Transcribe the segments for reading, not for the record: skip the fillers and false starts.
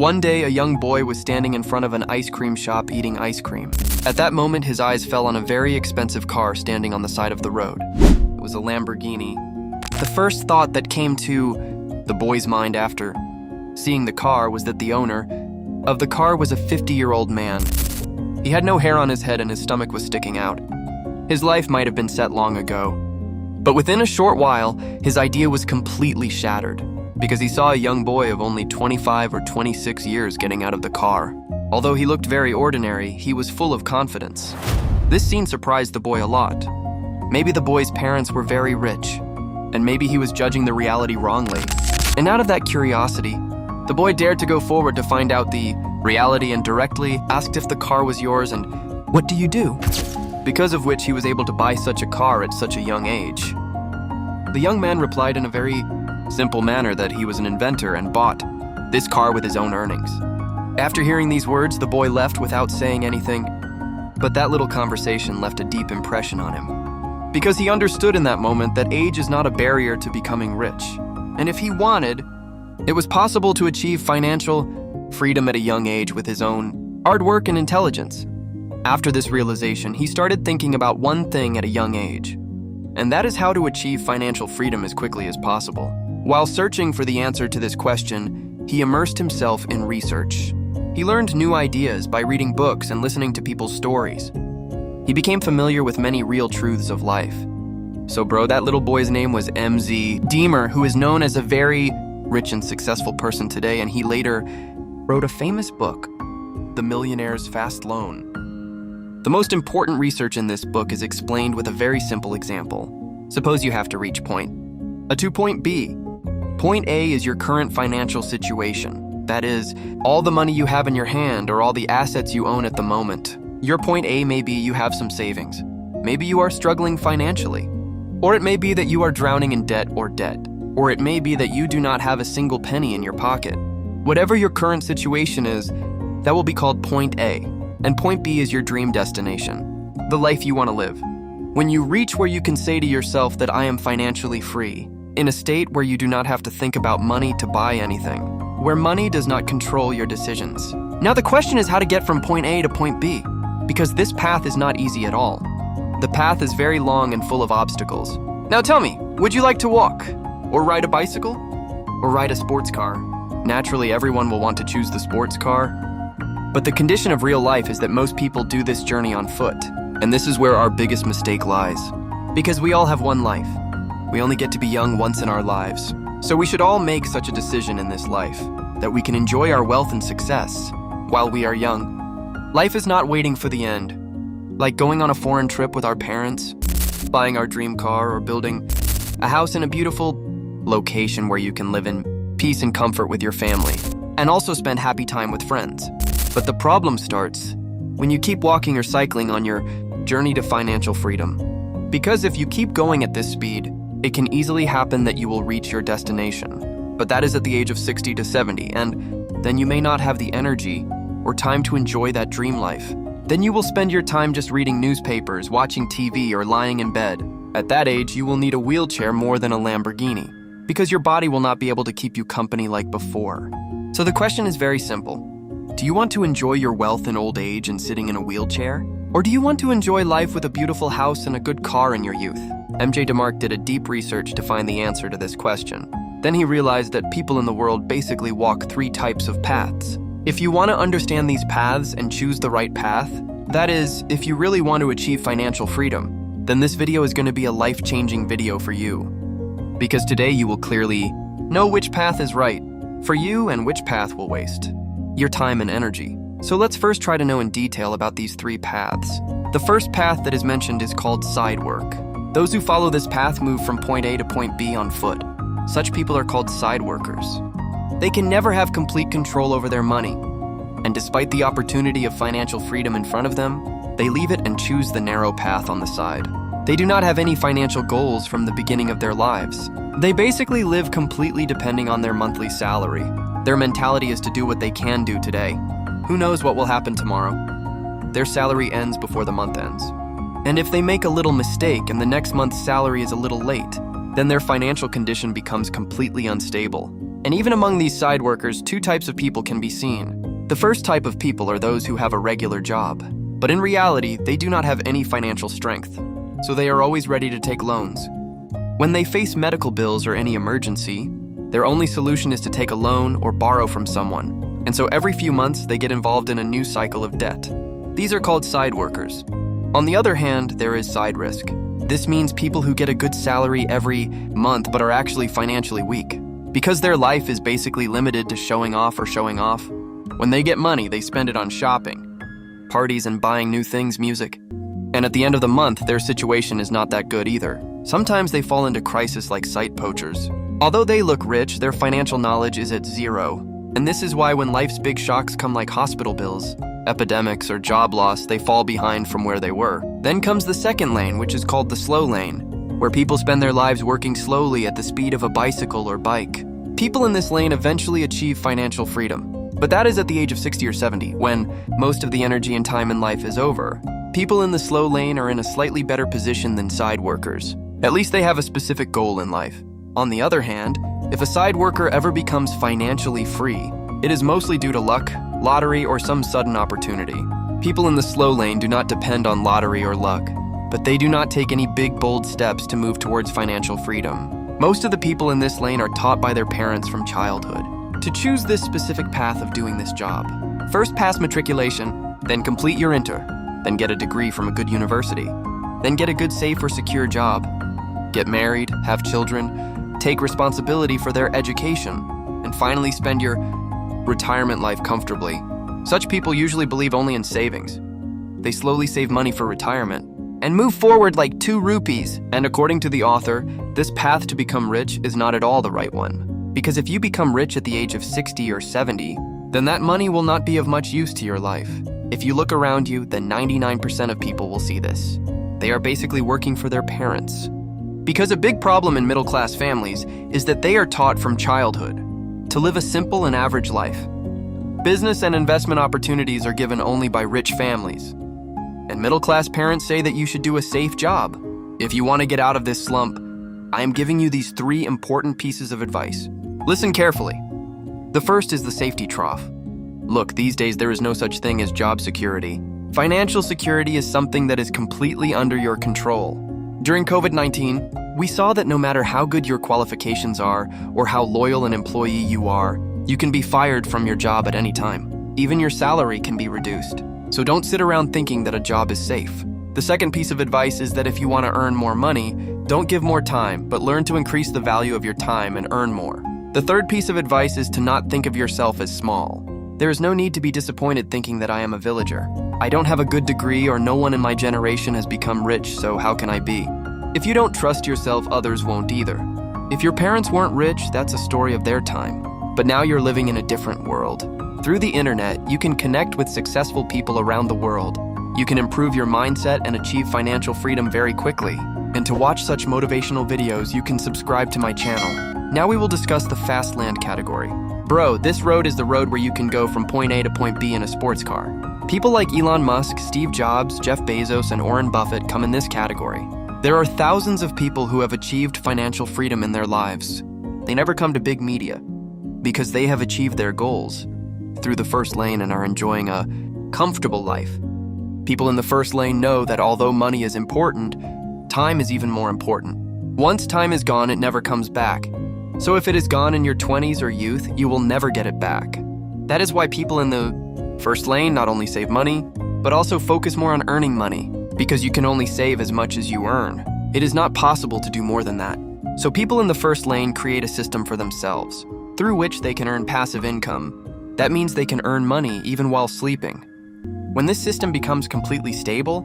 One day, a young boy was standing in front of an ice cream shop eating ice cream. At that moment, his eyes fell on a very expensive car standing on the side of the road. It was a Lamborghini. The first thought that came to the boy's mind after seeing the car was that the owner of the car was a 50-year-old man. He had no hair on his head and his stomach was sticking out. His life might have been set long ago. But within a short while, his idea was completely shattered because he saw a young boy of only 25 or 26 years getting out of the car. Although he looked very ordinary, he was full of confidence. This scene surprised the boy a lot. Maybe the boy's parents were very rich, and maybe he was judging the reality wrongly. And out of that curiosity, the boy dared to go forward to find out the reality and directly asked if the car was yours and, "What do you do?" Because of which he was able to buy such a car at such a young age. The young man replied in a very simple manner that he was an inventor and bought this car with his own earnings. After hearing these words, the boy left without saying anything, but that little conversation left a deep impression on him. Because he understood in that moment that age is not a barrier to becoming rich. And if he wanted, it was possible to achieve financial freedom at a young age with his own hard work and intelligence. After this realization, he started thinking about one thing at a young age, and that is how to achieve financial freedom as quickly as possible. While searching for the answer to this question, he immersed himself in research. He learned new ideas by reading books and listening to people's stories. He became familiar with many real truths of life. So bro, that little boy's name was MJ DeMarco, who is known as a very rich and successful person today, and he later wrote a famous book, The Millionaire Fastlane. The most important research in this book is explained with a very simple example. Suppose you have to reach point A to point B. Point A is your current financial situation. That is, all the money you have in your hand or all the assets you own at the moment. Your point A may be you have some savings. Maybe you are struggling financially. Or it may be that you are drowning in debt. Or it may be that you do not have a single penny in your pocket. Whatever your current situation is, that will be called point A. And point B is your dream destination, the life you want to live. When you reach where you can say to yourself that I am financially free, in a state where you do not have to think about money to buy anything, where money does not control your decisions. Now the question is how to get from point A to point B, because this path is not easy at all. The path is very long and full of obstacles. Now tell me, would you like to walk, or ride a bicycle, or ride a sports car? Naturally, everyone will want to choose the sports car, but the condition of real life is that most people do this journey on foot, and this is where our biggest mistake lies. Because we all have one life. We only get to be young once in our lives. So we should all make such a decision in this life, that we can enjoy our wealth and success while we are young. Life is not waiting for the end. Like going on a foreign trip with our parents, buying our dream car, or building a house in a beautiful location where you can live in peace and comfort with your family, and also spend happy time with friends. But the problem starts when you keep walking or cycling on your journey to financial freedom. Because if you keep going at this speed, it can easily happen that you will reach your destination. But that is at the age of 60 to 70, and then you may not have the energy or time to enjoy that dream life. Then you will spend your time just reading newspapers, watching TV, or lying in bed. At that age, you will need a wheelchair more than a Lamborghini, because your body will not be able to keep you company like before. So the question is very simple. Do you want to enjoy your wealth in old age and sitting in a wheelchair? Or do you want to enjoy life with a beautiful house and a good car in your youth? MJ DeMarco did a deep research to find the answer to this question. Then he realized that people in the world basically walk 3 types of paths. If you want to understand these paths and choose the right path, that is, if you really want to achieve financial freedom, then this video is going to be a life-changing video for you. Because today you will clearly know which path is right for you and which path will waste your time and energy. So let's first try to know in detail about these 3 paths. The first path that is mentioned is called Sidewalk. Those who follow this path move from point A to point B on foot. Such people are called sidewalkers. They can never have complete control over their money, and despite the opportunity of financial freedom in front of them, they leave it and choose the narrow path on the side. They do not have any financial goals from the beginning of their lives. They basically live completely depending on their monthly salary. Their mentality is to do what they can do today. Who knows what will happen tomorrow? Their salary ends before the month ends. And if they make a little mistake and the next month's salary is a little late, then their financial condition becomes completely unstable. And even among these side workers, two types of people can be seen. The first type of people are those who have a regular job, but in reality, they do not have any financial strength, so they are always ready to take loans. When they face medical bills or any emergency, their only solution is to take a loan or borrow from someone, and so every few months they get involved in a new cycle of debt. These are called side workers. On the other hand, there is side risk. This means people who get a good salary every month but are actually financially weak. Because their life is basically limited to showing off, when they get money, they spend it on shopping, parties, and buying new things, music. And at the end of the month, their situation is not that good either. Sometimes they fall into crisis like site poachers. Although they look rich, their financial knowledge is at zero. And this is why when life's big shocks come like hospital bills, epidemics, or job loss, they fall behind from where they were. Then comes the second lane, which is called the slow lane, where people spend their lives working slowly at the speed of a bicycle or bike. People in this lane eventually achieve financial freedom, but that is at the age of 60 or 70, when most of the energy and time in life is over. People in the slow lane are in a slightly better position than side workers. At least they have a specific goal in life. On the other hand, if a side worker ever becomes financially free, it is mostly due to luck, lottery, or some sudden opportunity. People in the slow lane do not depend on lottery or luck, but they do not take any big, bold steps to move towards financial freedom. Most of the people in this lane are taught by their parents from childhood to choose this specific path of doing this job. First pass matriculation, then complete your inter, then get a degree from a good university, then get a good safe or secure job, get married, have children, take responsibility for their education, and finally spend your retirement life comfortably. Such people usually believe only in savings. They slowly save money for retirement and move forward like 2 rupees. And according to the author, this path to become rich is not at all the right one. Because if you become rich at the age of 60 or 70, then that money will not be of much use to your life. If you look around you, then 99% of people will see this. They are basically working for their parents. Because a big problem in middle-class families is that they are taught from childhood to live a simple and average life. Business and investment opportunities are given only by rich families. And middle-class parents say that you should do a safe job. If you want to get out of this slump, I am giving you these 3 important pieces of advice. Listen carefully. The first is the safety trough. Look, these days there is no such thing as job security. Financial security is something that is completely under your control. During COVID-19, we saw that no matter how good your qualifications are or how loyal an employee you are, you can be fired from your job at any time. Even your salary can be reduced. So don't sit around thinking that a job is safe. The second piece of advice is that if you want to earn more money, don't give more time, but learn to increase the value of your time and earn more. The third piece of advice is to not think of yourself as small. There is no need to be disappointed thinking that I am a villager. I don't have a good degree, or no one in my generation has become rich, so how can I be? If you don't trust yourself, others won't either. If your parents weren't rich, that's a story of their time. But now you're living in a different world. Through the internet, you can connect with successful people around the world. You can improve your mindset and achieve financial freedom very quickly. And to watch such motivational videos, you can subscribe to my channel. Now we will discuss the fast land category. Bro, this road is the road where you can go from point A to point B in a sports car. People like Elon Musk, Steve Jobs, Jeff Bezos, and Warren Buffett come in this category. There are thousands of people who have achieved financial freedom in their lives. They never come to big media because they have achieved their goals through the first lane and are enjoying a comfortable life. People in the first lane know that although money is important, time is even more important. Once time is gone, it never comes back. So if it is gone in your 20s or youth, you will never get it back. That is why people in the first lane not only save money, but also focus more on earning money, because you can only save as much as you earn. It is not possible to do more than that. So people in the first lane create a system for themselves, through which they can earn passive income. That means they can earn money even while sleeping. When this system becomes completely stable,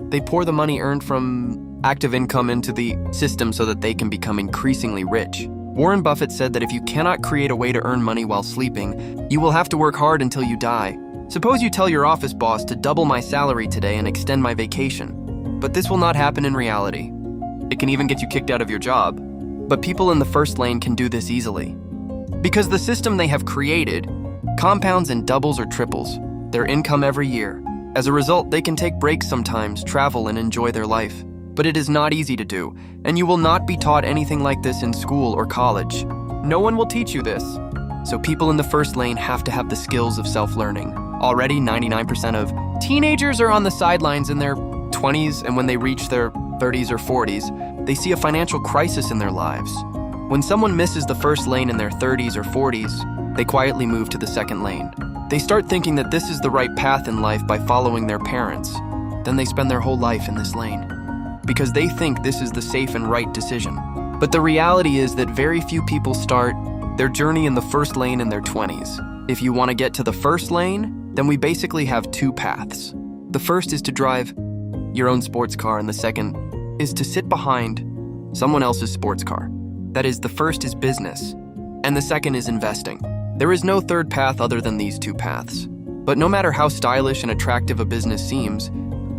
they pour the money earned from active income into the system so that they can become increasingly rich. Warren Buffett said that if you cannot create a way to earn money while sleeping, you will have to work hard until you die. Suppose you tell your office boss to double my salary today and extend my vacation. But this will not happen in reality. It can even get you kicked out of your job. But people in the first lane can do this easily. Because the system they have created compounds and doubles or triples their income every year. As a result, they can take breaks sometimes, travel, and enjoy their life. But it is not easy to do, and you will not be taught anything like this in school or college. No one will teach you this. So people in the first lane have to have the skills of self-learning. Already, 99% of teenagers are on the sidelines in their 20s, and when they reach their 30s or 40s, they see a financial crisis in their lives. When someone misses the first lane in their 30s or 40s, they quietly move to the second lane. They start thinking that this is the right path in life by following their parents. Then they spend their whole life in this lane because they think this is the safe and right decision. But the reality is that very few people start their journey in the first lane in their 20s. If you want to get to the first lane, then we basically have two paths. The first is to drive your own sports car, and the second is to sit behind someone else's sports car. That is, the first is business, and the second is investing. There is no third path other than these two paths. But no matter how stylish and attractive a business seems,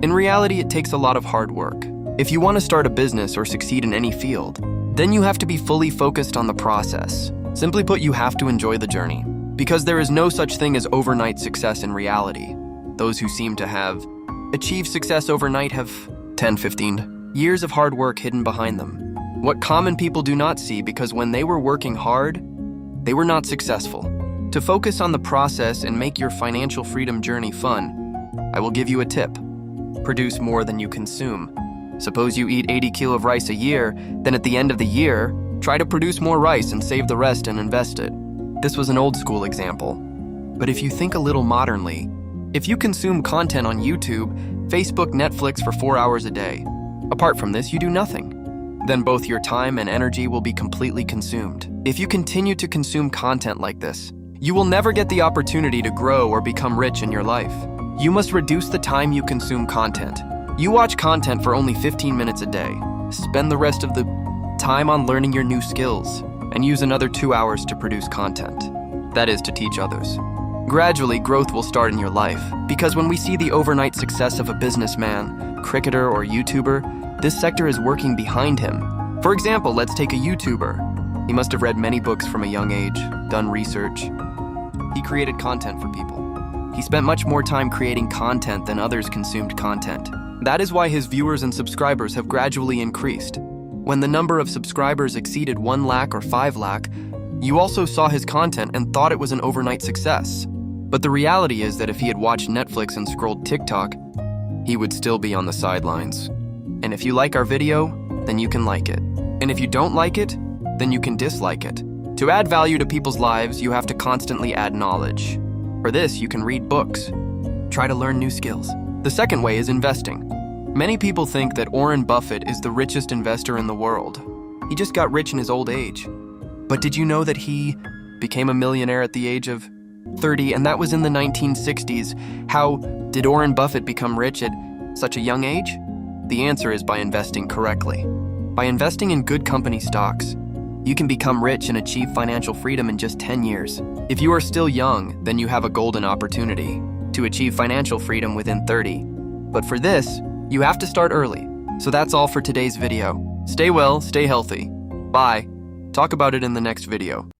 in reality it takes a lot of hard work. If you want to start a business or succeed in any field, then you have to be fully focused on the process. Simply put, you have to enjoy the journey. Because there is no such thing as overnight success in reality. Those who seem to have achieved success overnight have 10, 15 years of hard work hidden behind them. What common people do not see, because when they were working hard, they were not successful. To focus on the process and make your financial freedom journey fun, I will give you a tip. Produce more than you consume. Suppose you eat 80 kilos of rice a year, then at the end of the year, try to produce more rice and save the rest and invest it. This was an old school example. But if you think a little modernly, if you consume content on YouTube, Facebook, Netflix for 4 hours a day, apart from this, you do nothing. Then both your time and energy will be completely consumed. If you continue to consume content like this, you will never get the opportunity to grow or become rich in your life. You must reduce the time you consume content. You watch content for only 15 minutes a day. Spend the rest of the time on learning your new skills and use another 2 hours to produce content. That is, to teach others. Gradually, growth will start in your life, because when we see the overnight success of a businessman, cricketer, or YouTuber, this sector is working behind him. For example, let's take a YouTuber. He must have read many books from a young age, done research. He created content for people. He spent much more time creating content than others consumed content. That is why his viewers and subscribers have gradually increased. When the number of subscribers exceeded 1 lakh or 5 lakh, you also saw his content and thought it was an overnight success. But the reality is that if he had watched Netflix and scrolled TikTok, he would still be on the sidelines. And if you like our video, then you can like it. And if you don't like it, then you can dislike it. To add value to people's lives, you have to constantly add knowledge. For this, you can read books. Try to learn new skills. The second way is investing. Many people think that Warren Buffett is the richest investor in the world. He just got rich in his old age. But did you know that he became a millionaire at the age of 30, and that was in the 1960s? How did Warren Buffett become rich at such a young age? The answer is by investing correctly. By investing in good company stocks, you can become rich and achieve financial freedom in just 10 years. If you are still young, then you have a golden opportunity to achieve financial freedom within 30. But for this, you have to start early. So that's all for today's video. Stay well, stay healthy. Bye. Talk about it in the next video.